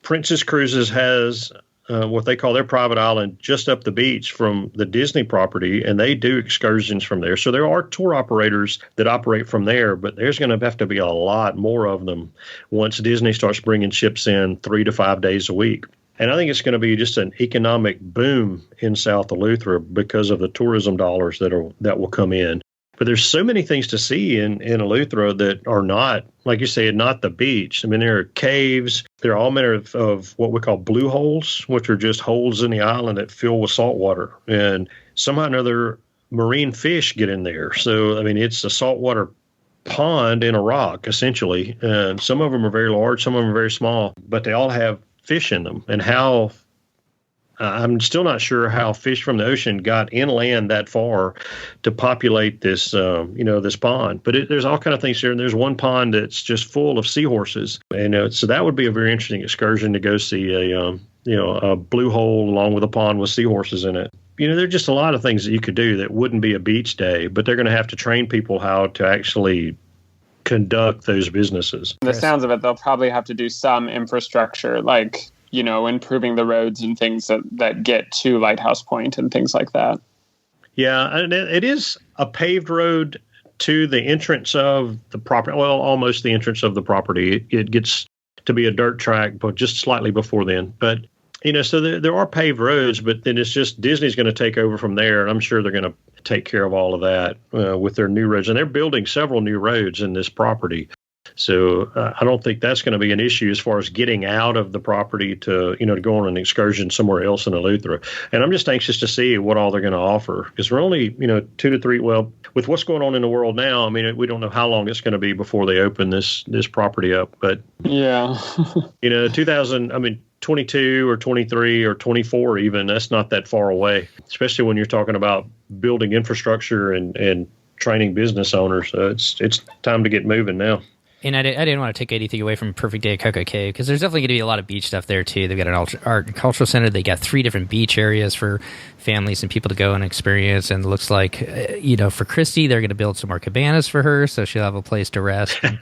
Princess Cruises has what they call their private island just up the beach from the Disney property, and they do excursions from there. So there are tour operators that operate from there, but there's going to have to be a lot more of them once Disney starts bringing ships in 3 to 5 days a week. And I think it's going to be just an economic boom in South Eleuthera because of the tourism dollars that will come in. But there's so many things to see in Eleuthera that are not, like you said, not the beach. There are caves. There are all manner of what we call blue holes, which are just holes in the island that fill with salt water. And somehow or another, marine fish get in there. So, it's a saltwater pond in a rock, essentially. And some of them are very large, some of them are very small, but they all have fish in them. And how... I'm still not sure how fish from the ocean got inland that far to populate this, this pond. But there's all kind of things here. And there's one pond that's just full of seahorses. And so that would be a very interesting excursion to go see a blue hole along with a pond with seahorses in it. There are just a lot of things that you could do that wouldn't be a beach day, but they're going to have to train people how to actually conduct those businesses. The sounds of it, they'll probably have to do some infrastructure, like improving the roads and things that get to Lighthouse Point and things like that. Yeah, and it is a paved road to the entrance of the property. Well, almost the entrance of the property. It gets to be a dirt track, but just slightly before then. But, so there are paved roads, but then it's just Disney's going to take over from there. And I'm sure they're going to take care of all of that with their new roads. And they're building several new roads in this property. So I don't think that's going to be an issue as far as getting out of the property to go on an excursion somewhere else in Eleuthera. And I'm just anxious to see what all they're going to offer, because we're only, 2 to 3. Well, with what's going on in the world now, we don't know how long it's going to be before they open this property up. But yeah, 22 or 23 or 24 even, that's not that far away, especially when you're talking about building infrastructure and training business owners. So it's time to get moving now. And I didn't want to take anything away from Perfect Day at Coco Cay, because there's definitely going to be a lot of beach stuff there, too. They've got an art and cultural center. They got 3 different beach areas for families and people to go and experience. And it looks like, for Christy, they're going to build some more cabanas for her, so she'll have a place to rest and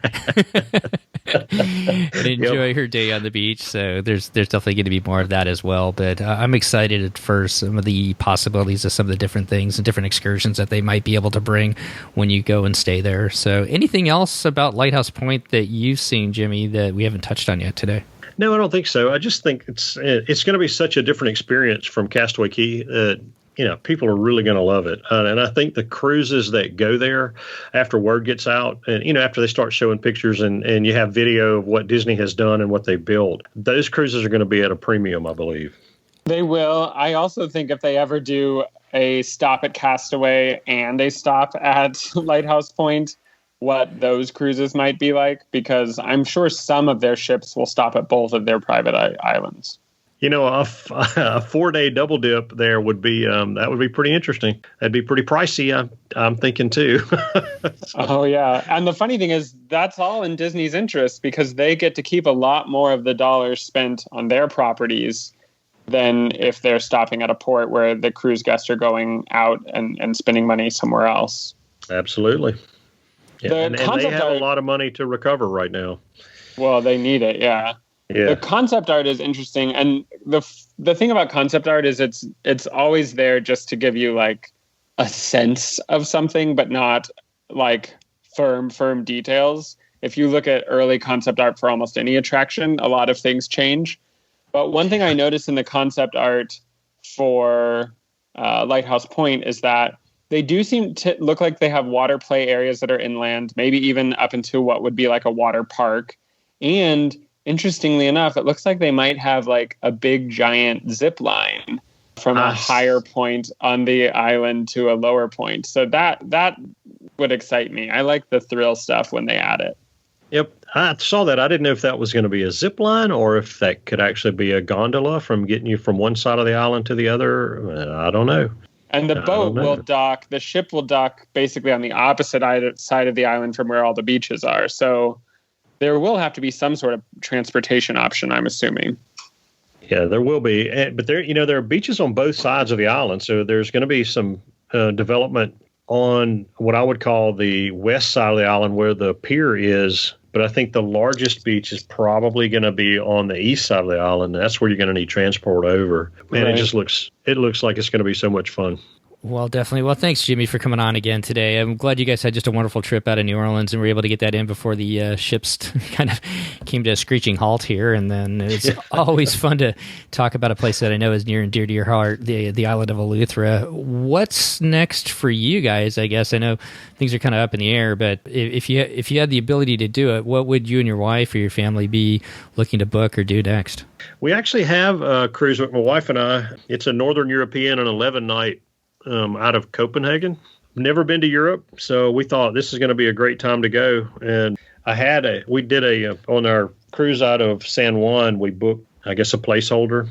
enjoy her day on the beach. So there's definitely going to be more of that as well. But I'm excited for some of the possibilities of some of the different things and different excursions that they might be able to bring when you go and stay there. So anything else about Lighthouse Point that you've seen, Jimmy, that we haven't touched on yet today? No, I don't think so. I just think it's going to be such a different experience from Castaway Cay that people are really going to love it. And I think the cruises that go there after word gets out, and after they start showing pictures and you have video of what Disney has done and what they built, those cruises are going to be at a premium, I believe. They will. I also think if they ever do a stop at Castaway and a stop at Lighthouse Point, what those cruises might be like, because I'm sure some of their ships will stop at both of their private islands. A 4-day double dip there would be that would be pretty interesting. That'd be pretty pricey, I'm thinking too. Oh yeah, and the funny thing is that's all in Disney's interest, because they get to keep a lot more of the dollars spent on their properties than if they're stopping at a port where the cruise guests are going out and spending money somewhere else. Absolutely. Yeah, and they have a lot of money to recover right now. Well, they need it, yeah. Yeah. The concept art is interesting, and the thing about concept art is it's always there just to give you like a sense of something, but not like firm details. If you look at early concept art for almost any attraction, a lot of things change. But one thing I noticed in the concept art for Lighthouse Point is that they do seem to look like they have water play areas that are inland, maybe even up into what would be like a water park. And interestingly enough, it looks like they might have like a big giant zip line from a higher point on the island to a lower point. So that would excite me. I like the thrill stuff when they add it. Yep. I saw that. I didn't know if that was going to be a zip line or if that could actually be a gondola from getting you from one side of the island to the other. I don't know. And the boat will dock, the ship will dock basically on the opposite side of the island from where all the beaches are. So there will have to be some sort of transportation option, I'm assuming. Yeah, there will be. But there are beaches on both sides of the island. So there's going to be some development on what I would call the west side of the island where the pier is. But I think the largest beach is probably going to be on the east side of the island. That's where you're going to need transport over. Man, right. It looks like it's going to be so much fun. Well, definitely. Well, thanks, Jimmy, for coming on again today. I'm glad you guys had just a wonderful trip out of New Orleans and were able to get that in before the ships kind of came to a screeching halt here. And then it's always fun to talk about a place that I know is near and dear to your heart, the island of Eleuthera. What's next for you guys? I guess I know things are kind of up in the air, but if you had the ability to do it, what would you and your wife or your family be looking to book or do next? We actually have a cruise with my wife and I. It's a Northern European, an 11-night. Out of Copenhagen. Never been to Europe, so we thought this is going to be a great time to go. And we did on our cruise out of San Juan, we booked, I guess, a placeholder.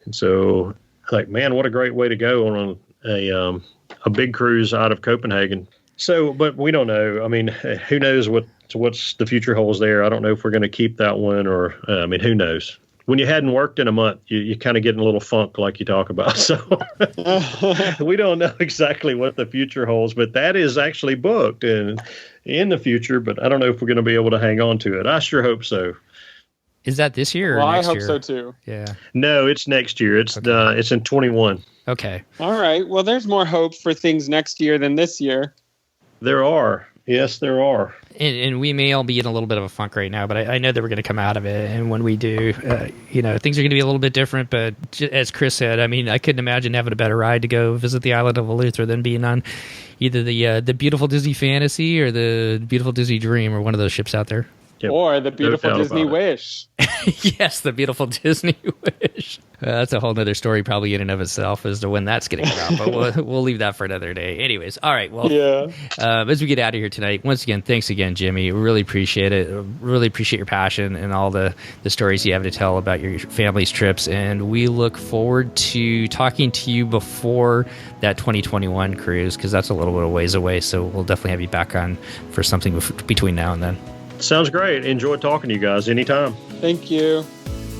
And so, like, man, what a great way to go on a big cruise out of Copenhagen. So, but we don't know. I mean, who knows what's the future holds there? I don't know if we're going to keep that one or, who knows? When you hadn't worked in a month, you kind of get in a little funk like you talk about. So we don't know exactly what the future holds, but that is actually booked in the future. But I don't know if we're going to be able to hang on to it. I sure hope so. Is that this year or next year? I hope so too. Yeah. No, it's next year. It's in 21. Okay. All right. Well, there's more hope for things next year than this year. There are. Yes, there are. And we may all be in a little bit of a funk right now, but I know that we're going to come out of it. And when we do, things are going to be a little bit different. But as Chris said, I mean, I couldn't imagine having a better ride to go visit the island of Eleuthera than being on either the Beautiful Disney Fantasy or the Beautiful Disney Dream or one of those ships out there. Yep. Or the Beautiful Disney Wish. Yes, the Beautiful Disney Wish. That's a whole other story probably in and of itself as to when that's going to come out, but we'll leave that for another day. Anyways, all right, well, as we get out of here tonight, once again, thanks again, Jimmy. Really appreciate it. Really appreciate your passion and all the stories you have to tell about your family's trips, and we look forward to talking to you before that 2021 cruise, because that's a little bit of ways away, so we'll definitely have you back on for something between now and then. Sounds great. Enjoyed talking to you guys anytime. Thank you.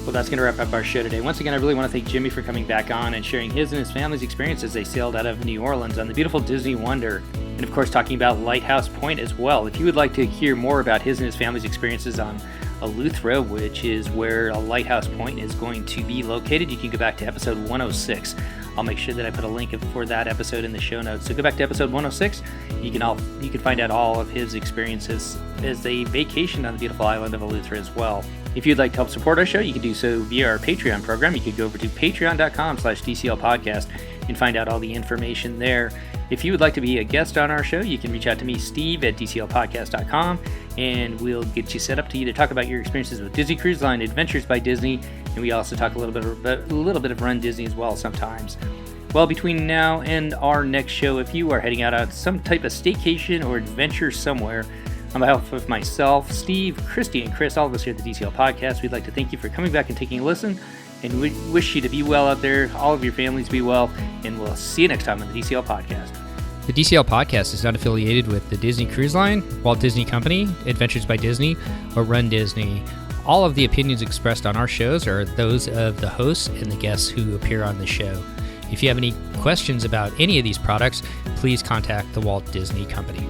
Well, that's going to wrap up our show today. Once again, I really want to thank Jimmy for coming back on and sharing his and his family's experience as they sailed out of New Orleans on the beautiful Disney Wonder. And of course, talking about Lighthouse Point as well. If you would like to hear more about his and his family's experiences on Eleuthera, which is where Lighthouse Point is going to be located, you can go back to episode 106. I'll make sure that I put a link for that episode in the show notes. So go back to episode 106. You can find out all of his experiences as they vacation on the beautiful island of Eleuthera as well. If you'd like to help support our show, you can do so via our Patreon program. You could go over to patreon.com/DCL podcast and find out all the information there. If you would like to be a guest on our show, you can reach out to me, Steve, at DCLpodcast.com, and we'll get you set up to either talk about your experiences with Disney Cruise Line, Adventures by Disney, and we also talk a little bit of Run Disney as well sometimes. Well, between now and our next show, if you are heading out on some type of staycation or adventure somewhere, on behalf of myself, Steve, Christy, and Chris, all of us here at the DCL Podcast, we'd like to thank you for coming back and taking a listen, and we wish you to be well out there, all of your families be well, and we'll see you next time on the DCL Podcast. The DCL Podcast is not affiliated with the Disney Cruise Line, Walt Disney Company, Adventures by Disney, or Run Disney. All of the opinions expressed on our shows are those of the hosts and the guests who appear on the show. If you have any questions about any of these products, please contact the Walt Disney Company.